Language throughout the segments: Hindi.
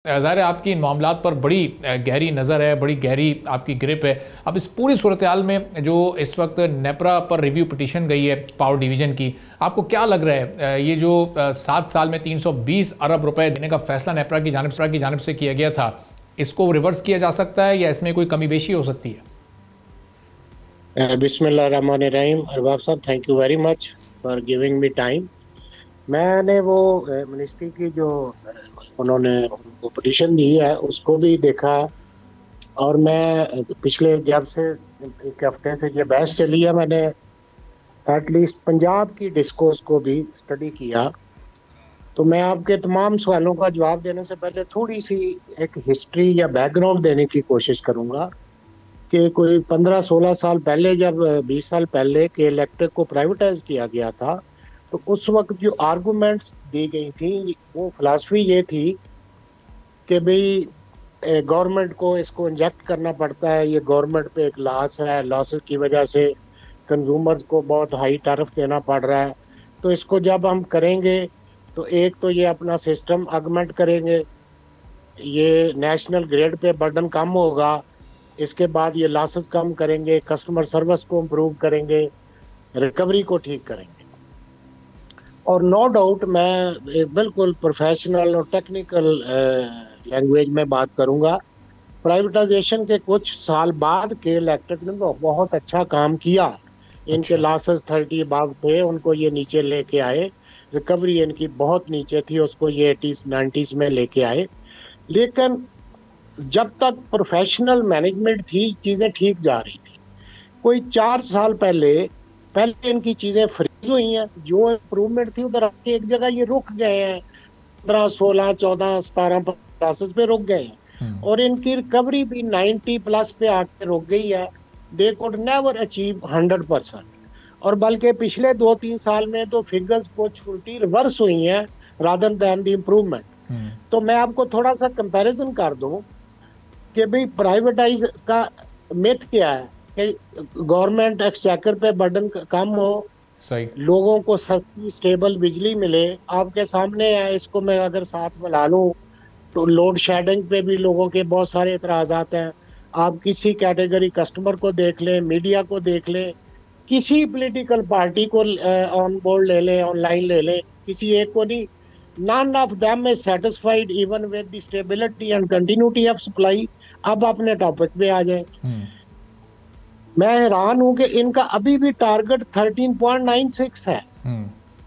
ज़ाहिर है आपकी इन मामलात पर बड़ी गहरी नज़र है, बड़ी गहरी आपकी ग्रिप है। अब इस पूरी सूरत हाल में जो इस वक्त नेपरा पर रिव्यू पिटीशन गई है पावर डिवीज़न की, आपको क्या लग रहा है ये जो 7 साल में 320 अरब रुपए देने का फैसला नेपरा की जानिब से किया गया था, इसको रिवर्स किया जा सकता है या इसमें कोई कमी बेशी हो सकती है? बिस्मिल्लाहिर्रहमानिर्रहीम। अरबाब साहब, thank you very much for giving me time. मैंने वो मिनिस्ट्री की जो उन्होंने वो पिटीशन दी है उसको भी देखा, और मैं पिछले जब से एक हफ्ते से ये बहस चली है, मैंने एटलीस्ट पंजाब की डिस्कोर्स को भी स्टडी किया। तो मैं आपके तमाम सवालों का जवाब देने से पहले थोड़ी सी एक हिस्ट्री या बैकग्राउंड देने की कोशिश करूंगा कि कोई 15-16 साल पहले, जब 20 साल पहले के इलेक्ट्रिक को प्राइवेटाइज किया गया था, तो उस वक्त जो आर्गुमेंट्स दी गई थी वो फिलॉसफी ये थी कि भाई गवर्नमेंट को इसको इंजेक्ट करना पड़ता है, ये गवर्नमेंट पे एक लॉस है, लॉसेस की वजह से कंज्यूमर्स को बहुत हाई टैरिफ देना पड़ रहा है। तो इसको जब हम करेंगे तो एक तो ये अपना सिस्टम ऑगमेंट करेंगे, ये नेशनल ग्रिड पे बर्डन कम होगा, इसके बाद ये लॉसेस कम करेंगे, कस्टमर सर्विस को इम्प्रूव करेंगे, रिकवरी को ठीक करेंगे। और नो डाउट मैं एक बिल्कुल प्रोफेशनल और टेक्निकल लैंग्वेज में बात करूंगा। प्राइवेटाइजेशन के कुछ साल बाद के इलेक्ट्रिक ने बहुत अच्छा काम किया। इनके लॉसेस 30 अबव थे, उनको ये नीचे लेके आए। रिकवरी इनकी बहुत नीचे थी, उसको ये 80s-90s में लेके आए। लेकिन जब तक प्रोफेशनल मैनेजमेंट थी, चीज़ें ठीक जा रही थी। कोई 4 साल पहले इनकी चीज़ें फ्रीज हुई हैं, जो इम्प्रूवमेंट थी उधर आके एक जगह ये रुक गए हैं, 15, 16, 14, 17 क्लासेस पे रुक गए हैं, और इनकी रिकवरी भी 90+ पे आके रुक गई है। दे कुड नेवर अचीव 100%, और बल्कि पिछले 2-3 साल में तो फिगर्स कुछ उल्टी रिवर्स हुई हैं रादर देन द इम्प्रूवमेंट। तो मैं आपको थोड़ा सा कंपैरिजन कर दूं कि भाई प्राइवेटाइज का मिथ क्या है कि गवर्नमेंट एक्सचेकर पे बर्डन कम हो, सही, लोगों को सस्ती स्टेबल बिजली मिले। आपके सामने है, इसको मैं अगर साथ मिला लूं तो लोड शेडिंग पे भी लोगों के बहुत सारे एतराज़ात हैं। आप किसी कैटेगरी कस्टमर को देख लें, मीडिया को देख लें, किसी पॉलिटिकल पार्टी को ऑन बोर्ड ले लें, ऑनलाइन ले लें, किसी एक को नहीं, none of them is satisfied even with the stability and continuity of supply। अब अपने टॉपिक पे आ जाए। मैं हैरान हूं कि इनका अभी भी टारगेट 13.96 है।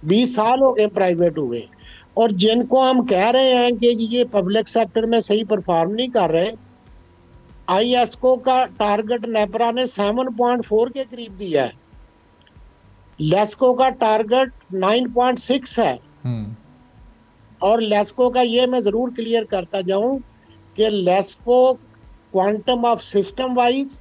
20 साल हो गए प्राइवेट हुए, और जिनको हम कह रहे हैं कि ये पब्लिक सेक्टर में सही परफॉर्म नहीं कर रहे, आईएसको का टारगेट नेपरा ने 7.4 के करीब दिया है, लेस्को का टारगेट 9.6 है। और लेस्को का ये मैं जरूर क्लियर करता जाऊं कि LESCO quantum of system wise,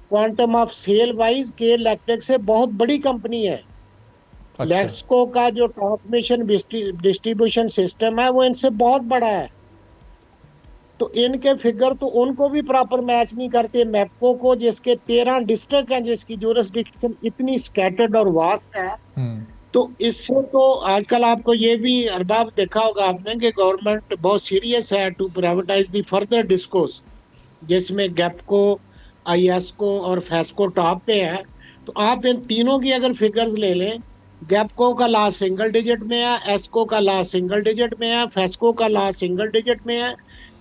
quantum of sale wise के इलेक्ट्रिक से बहुत बड़ी कंपनी है। अच्छा। लेस्को का जो ट्रांसमिशन डिस्ट्रीब्यूशन सिस्टम है वो इनसे बहुत बड़ा है। तो इनके फिगर तो उनको भी प्रॉपर मैच नहीं करते। मैपको को, जिसके 13 डिस्ट्रिक्ट हैं, जिसकी ज्यूरिसडिक्शन इतनी स्कैटर्ड और वास्ट है, तो इससे तो आजकल आपको ये भी अरबाब देखा होगा आपने कि गवर्नमेंट बहुत सीरियस है to privatize the further DISCOs, जिसमें गैपको, आईएसको और फेस्को टॉप पे है। तो आप इन तीनों की अगर फिगर्स ले लें, गैपको का लास्ट सिंगल डिजिट में है, एस्को का लास्ट सिंगल डिजिट में है, फेस्को का लास्ट सिंगल डिजिट में है।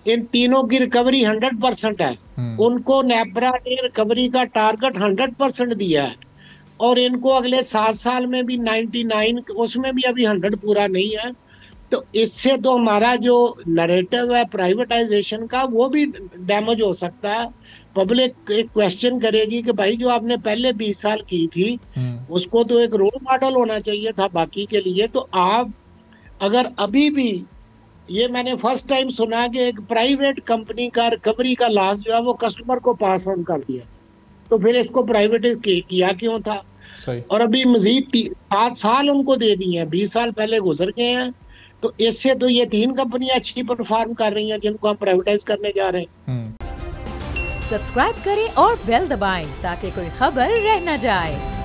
इन तीनों की रिकवरी 100% है। उनको नेपरा ने रिकवरी का टारगेट 100% दिया है, और इनको अगले 7 साल में भी 99, उसमें भी अभी 100 पूरा नहीं है। तो इससे तो हमारा जो नैरेटिव है प्राइवेटाइजेशन का वो भी डैमेज हो सकता है। पब्लिक एक क्वेश्चन करेगी कि भाई जो आपने पहले 20 साल की थी उसको तो एक रोल मॉडल होना चाहिए था बाकी के लिए। तो आप अगर अभी भी, ये मैंने फर्स्ट टाइम सुना कि एक प्राइवेट कंपनी का रिकवरी का लॉस जो है वो कस्टमर को पास ऑन कर दिया, तो फिर इसको प्राइवेटाइज किया क्यों था? सही। और अभी मजीद 7 साल उनको दे दिए हैं, 20 साल पहले गुजर गए हैं। तो इससे तो ये 3 कंपनियां अच्छी परफॉर्म कर रही हैं जिनको हम प्राइवेटाइज करने जा रहे हैं। सब्सक्राइब करें और बेल दबाएं ताकि कोई खबर रह न जाए।